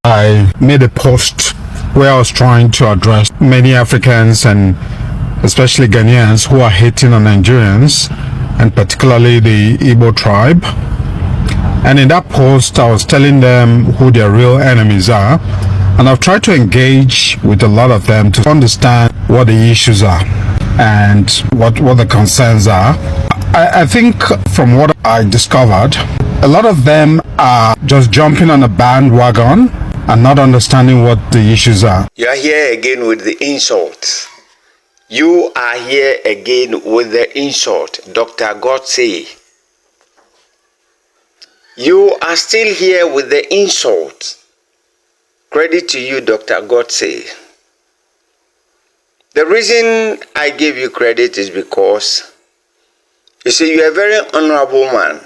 I made a post where I was trying to address many Africans and especially Ghanaians who are hating on Nigerians, and particularly the Igbo tribe. And in that post, I was telling them who their real enemies are, and I've tried to engage with a lot of them to understand what the issues are and what the concerns are. I think from what I discovered, a lot of them are just jumping on a bandwagon and not understanding what the issues are. You are here again with the insult. You are here again with the insult, Dr. Godsey. You are still here with the insult. Credit to you, Dr. Godsey. The reason I give you credit is because, you see, you're a very honorable man.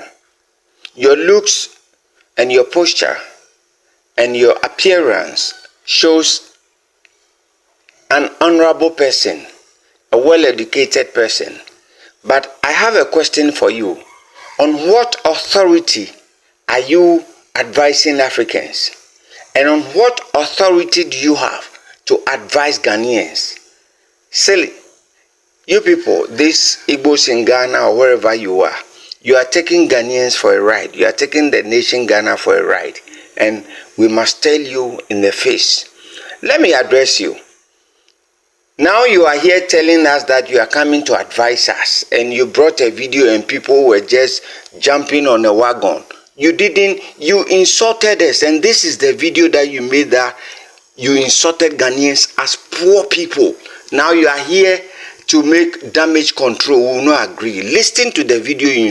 Your looks and your posture and your appearance shows an honorable person, a well-educated person. But I have a question for you. On what authority are you advising Africans? And on what authority do you have to advise Ghanaians? Silly. You people, these Igbos in Ghana or wherever you are taking Ghanaians for a ride. You are taking the nation Ghana for a ride. And we must tell you in the face. Let me address you. Now you are here telling us that you are coming to advise us, and you brought a video and people were just jumping on a wagon. You insulted us, and this is the video that you made, that you insulted Ghanaians as poor people. Now you are here to make damage control. We will not agree. Listen to the video you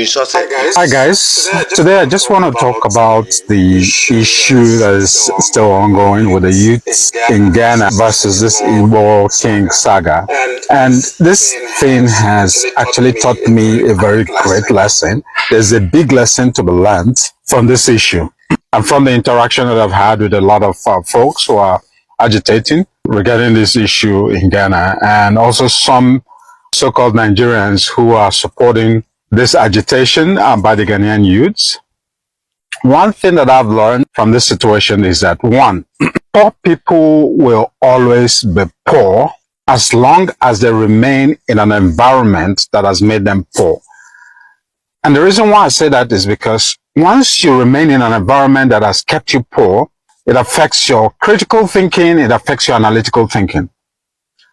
insulted. Hi guys. Today I just want to talk about the issue that is still ongoing with the youth in Ghana versus this Igbo King saga. And this thing has actually taught me a very great lesson. There's a big lesson to be learned from this issue and from the interaction that I've had with a lot of folks who are agitating regarding this issue in Ghana, and also some so-called Nigerians who are supporting this agitation by the Ghanaian youths. One thing that I've learned from this situation is that, one, poor people will always be poor as long as they remain in an environment that has made them poor. And the reason why I say that is because once you remain in an environment that has kept you poor, it affects your critical thinking, it affects your analytical thinking.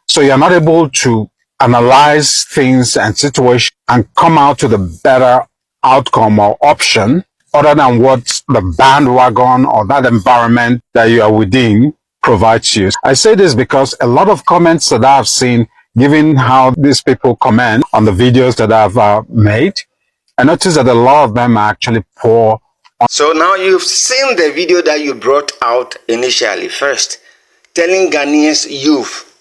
So you're not able to analyze things and situations and come out to the better outcome or option other than what the bandwagon or that environment that you are within provides you. I say this because a lot of comments that I've seen, given how these people comment on the videos that I've made, I notice that a lot of them are actually poor. So now you've seen the video that you brought out initially first, telling Ghanaians youth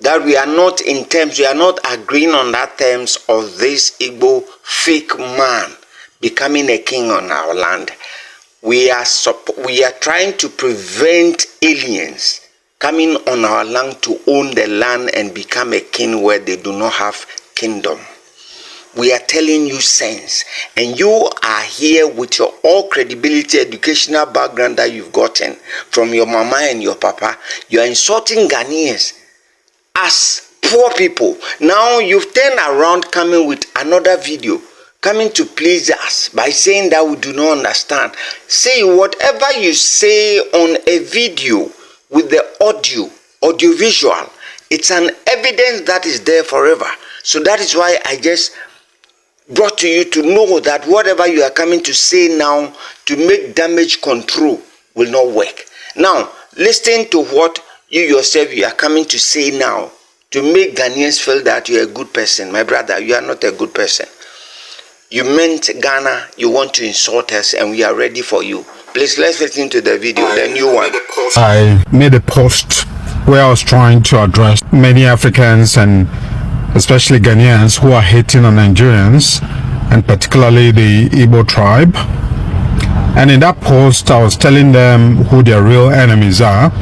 that we are not in terms, we are not agreeing on that terms of this Igbo fake man becoming a king on our land. We are trying to prevent aliens coming on our land to own the land and become a king where they do not have kingdom. We are telling you sense, and you are here with your all credibility, educational background that you've gotten from your mama and your papa. You are insulting Ghanaians as poor people. Now you've turned around coming with another video, coming to please us by saying that we do not understand. Say whatever you say on a video with the audiovisual, it's an evidence that is there forever. So that is why I just brought to you to know that whatever you are coming to say now to make damage control will not work. Now, listen to what you yourself you are coming to say now to make Ghanaians feel that you are a good person. My brother, you are not a good person. You meant Ghana, you want to insult us, and we are ready for you. Please, let's listen to the video, the new one. I made a post where I was trying to address many Africans and especially Ghanaians who are hating on Nigerians, and particularly the Igbo tribe. And in that post, I was telling them who their real enemies are,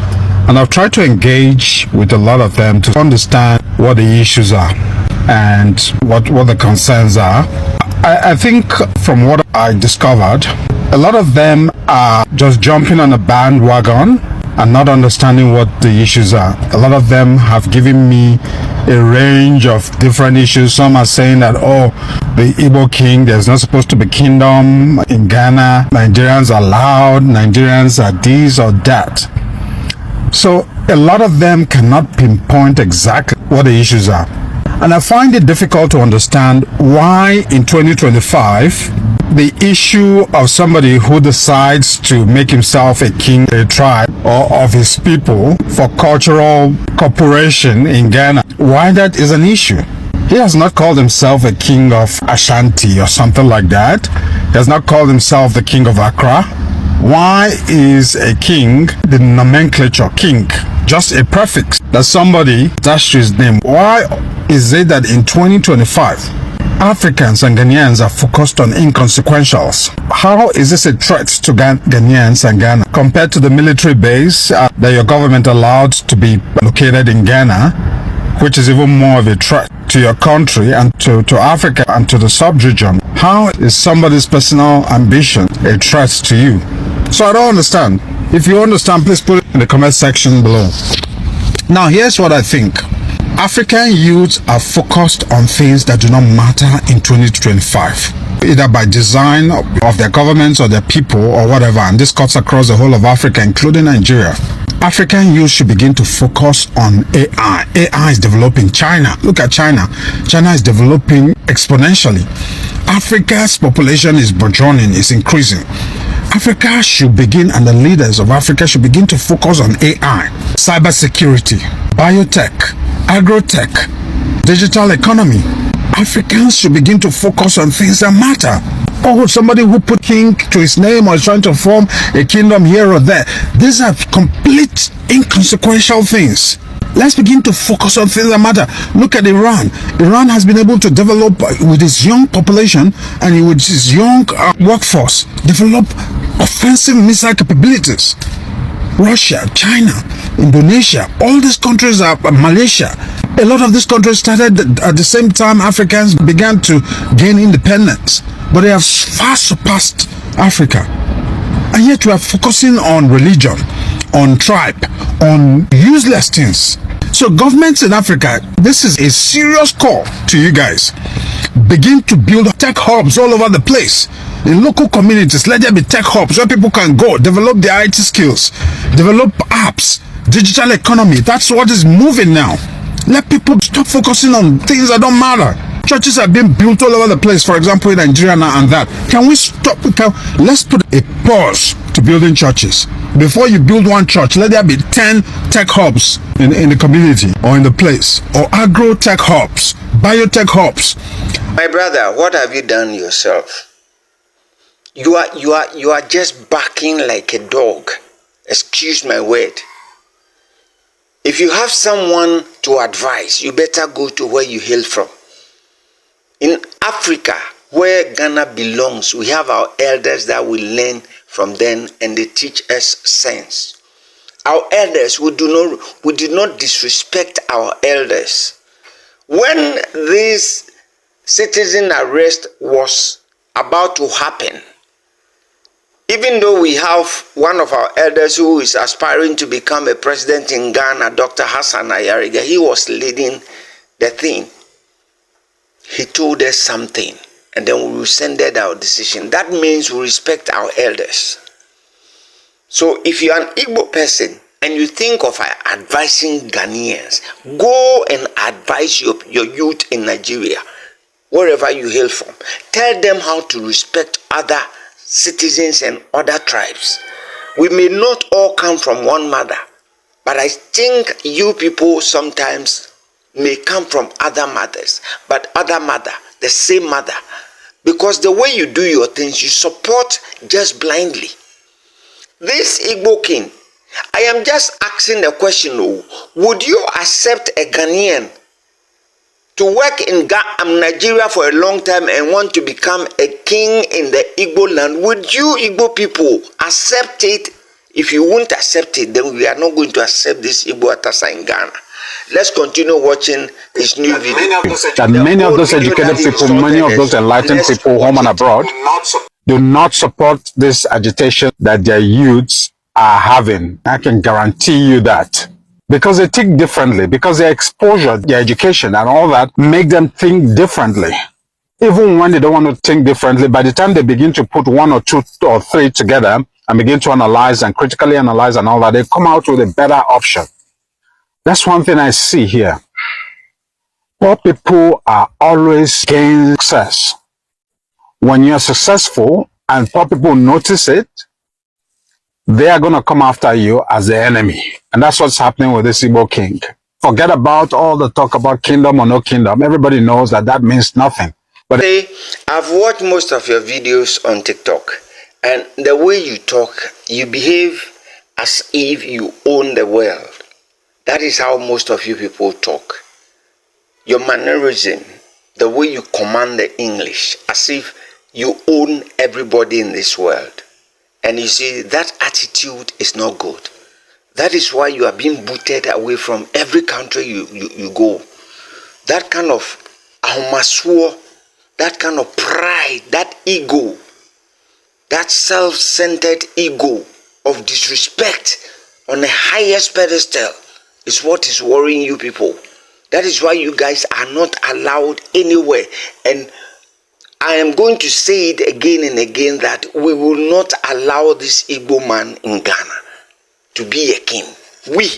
and I've tried to engage with a lot of them to understand what the issues are and what the concerns are. I think from what I discovered, A lot of them are just jumping on a bandwagon and not understanding what the issues are. A lot of them have given me a range of different issues. Some are saying that, oh, the Igbo king, there's not supposed to be kingdom in Ghana. Nigerians are loud. Nigerians are this or that. So a lot of them cannot pinpoint exactly what the issues are. And I find it difficult to understand why in 2025, the issue of somebody who decides to make himself a king of a tribe or of his people for cultural cooperation in Ghana, why that is an issue. He has not called himself a king of Ashanti or something like that. He has not called himself the king of Accra. Why is a king the nomenclature king? Just a prefix that somebody attached to his name. Why is it that in 2025, Africans and Ghanaians are focused on inconsequentials? How is this a threat to Ghanaians and Ghana compared to the military base that your government allowed to be located in Ghana, which is even more of a threat to your country and to Africa and to the sub-region? How is somebody's personal ambition a threat to you? So I don't understand. If you understand, please put it in the comment section below. Now, here's what I think. African youths are focused on things that do not matter in 2025, either by design of their governments or their people or whatever, and this cuts across the whole of Africa, including Nigeria. African youth should begin to focus on AI. AI is developing. China, look at China. China is developing exponentially. Africa's population is burgeoning, is increasing. Africa should begin, and the leaders of Africa should begin to focus on AI, cybersecurity, biotech, agrotech, digital economy. Africans should begin to focus on things that matter. Oh, somebody who put king to his name or is trying to form a kingdom here or there. These are complete inconsequential things. Let's begin to focus on things that matter. Look at Iran. Iran has been able to develop with its young population and with its young workforce, develop offensive missile capabilities. Russia, China, Indonesia, all these countries are Malaysia. A lot of these countries started at the same time Africans began to gain independence, but they have far surpassed Africa. And yet we are focusing on religion, on tribe, on useless things. So governments in Africa, this is a serious call to you guys. Begin to build tech hubs all over the place. In local communities, let there be tech hubs where people can go, develop their IT skills, develop apps, digital economy. That's what is moving now. Let people stop focusing on things that don't matter. Churches are being built all over the place, for example, in Nigeria now and that. Can we stop? Let's put a pause to building churches. Before you build one church, let there be 10 tech hubs in the community or in the place, or agro tech hubs, biotech hubs. My brother, what have you done yourself? You are just barking like a dog. Excuse my word. If you have someone to advise, you better go to where you hail from. In Africa, where Ghana belongs, we have our elders that we learn from them and they teach us sense. Our elders, we do not disrespect our elders. When this citizen arrest was about to happen, even though we have one of our elders who is aspiring to become a president in Ghana, Dr. Hassan Ayariga, he was leading the thing. He told us something, and then we rescinded our decision. That means we respect our elders. So if you're an Igbo person and you think of advising Ghanaians, go and advise your youth in Nigeria, wherever you hail from. Tell them how to respect other citizens and other tribes. We may not all come from one mother, but I think you people sometimes may come from other mothers, but other mother, the same mother, because the way you do your things, you support just blindly. This Igbo king, I am just asking a question, would you accept a Ghanaian to work in Nigeria for a long time and want to become a king in the Igbo land? Would you Igbo people accept it? If you won't accept it, then we are not going to accept this Igbo Atasa in Ghana. Let's continue watching this new video. That many of those educated people, many of those enlightened people, home and abroad, do not support this agitation that their youths are having. I can guarantee you that. Because they think differently, because their exposure, their education and all that make them think differently. Even when they don't want to think differently, by the time they begin to put one or two or three together and begin to analyze and critically analyze and all that, they come out with a better option. That's one thing I see here. Poor people are always gaining success. When you're successful and poor people notice it, they are going to come after you as the enemy. And that's what's happening with this Igbo king. Forget about all the talk about kingdom or no kingdom. Everybody knows that that means nothing. But I've watched most of your videos on TikTok, and the way you talk, you behave as if you own the world. That is how most of you people talk. Your mannerism, the way you command the English, as if you own everybody in this world. And you see, that attitude is not good. That is why you are being booted away from every country you go. That kind of ahomasuo, that kind of pride, that ego, that self-centered ego of disrespect on the highest pedestal is what is worrying you people. That is why you guys are not allowed anywhere. And I am going to say it again and again that we will not allow this Igbo man in Ghana to be a king. We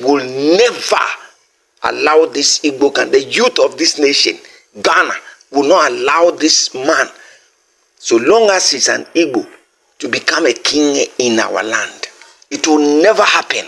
will never allow this Igbo king, the youth of this nation, Ghana, will not allow this man, so long as he's an Igbo, to become a king in our land. It will never happen.